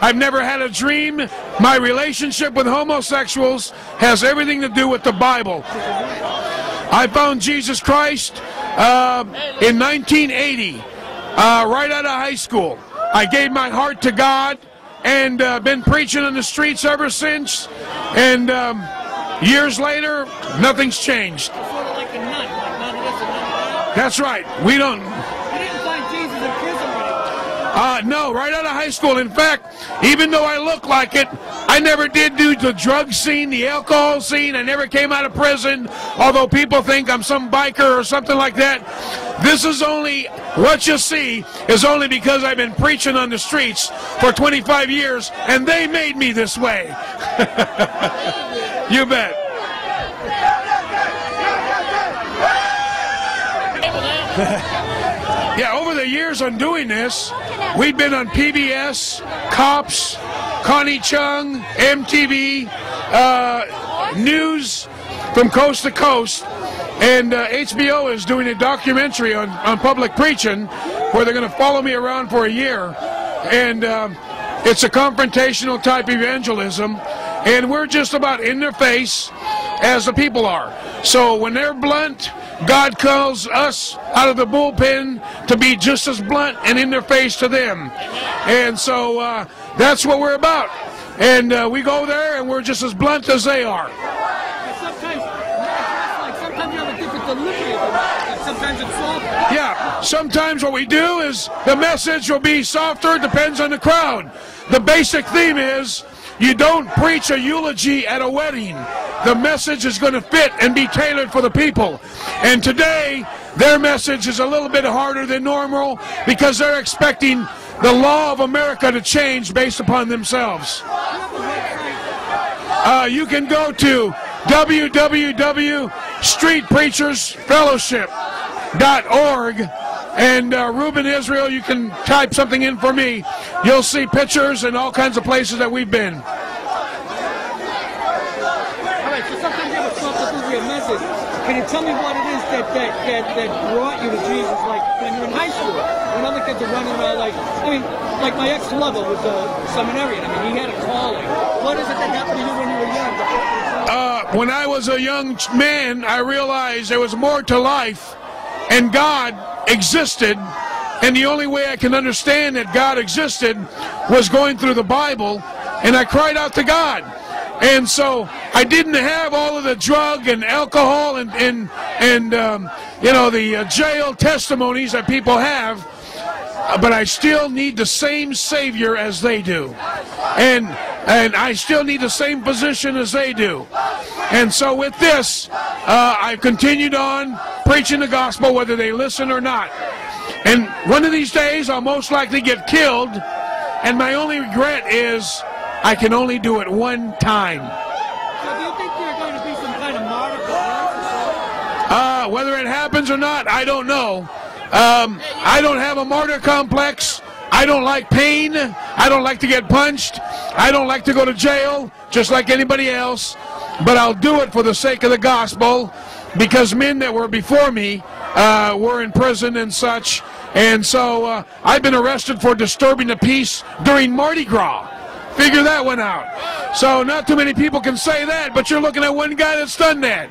I've never had a dream. My relationship with homosexuals has everything to do with the Bible. I found Jesus Christ in 1980, right out of high school. I gave my heart to God and been preaching on the streets ever since. And years later, nothing's changed. That's right. We don't. You didn't find Jesus in prison, no, right out of high school. In fact, even though I look like it, I never did do the drug scene, the alcohol scene. I never came out of prison, although people think I'm some biker or something like that. This is only, what you see is only because I've been preaching on the streets for 25 years, and they made me this way. You bet. Yeah, over the years on doing this, we've been on PBS, Cops, Connie Chung, MTV, news from coast to coast, and HBO is doing a documentary on public preaching where they're going to follow me around for a year, and it's a confrontational type evangelism, and we're just about in their face as the people are. So when they're blunt, God calls us out of the bullpen to be just as blunt and in their face to them. And so that's what we're about. And we go there and we're just as blunt as they are. Sometimes you have a different delivery of it. Sometimes it's softer. Yeah, sometimes what we do is the message will be softer, depends on the crowd. The basic theme is you don't preach a eulogy at a wedding. The message is going to fit and be tailored for the people. And today, their message is a little bit harder than normal because they're expecting the law of America to change based upon themselves. You can go to www.streetpreachersfellowship.org, and Reuben Israel, you can type something in for me. You'll see pictures and all kinds of places that we've been. All right, so sometimes you have a soft delivery of message. Can you tell me what it is that brought you to Jesus, like when you were in high school, when other kids are running around, like my ex-lover was a seminarian. I mean, he had a calling. What is it that happened to you when you were young? When I was a young man, I realized there was more to life, and God existed, and the only way I can understand that God existed was going through the Bible, and I cried out to God. And so I didn't have all of the drug and alcohol and you know, the jail testimonies that people have, but I still need the same Savior as they do, and I still need the same position as they do. And so with this, I've continued on preaching the gospel whether they listen or not. And one of these days I'll most likely get killed, and my only regret is I can only do it one time. So do you think there's going to be some kind of martyr? Whether it happens or not, I don't know. I don't have a martyr complex. I don't like pain. I don't like to get punched. I don't like to go to jail, just like anybody else. But I'll do it for the sake of the gospel, because men that were before me were in prison and such. And so I've been arrested for disturbing the peace during Mardi Gras. Figure that one out. So not too many people can say that, but you're looking at one guy that's done that.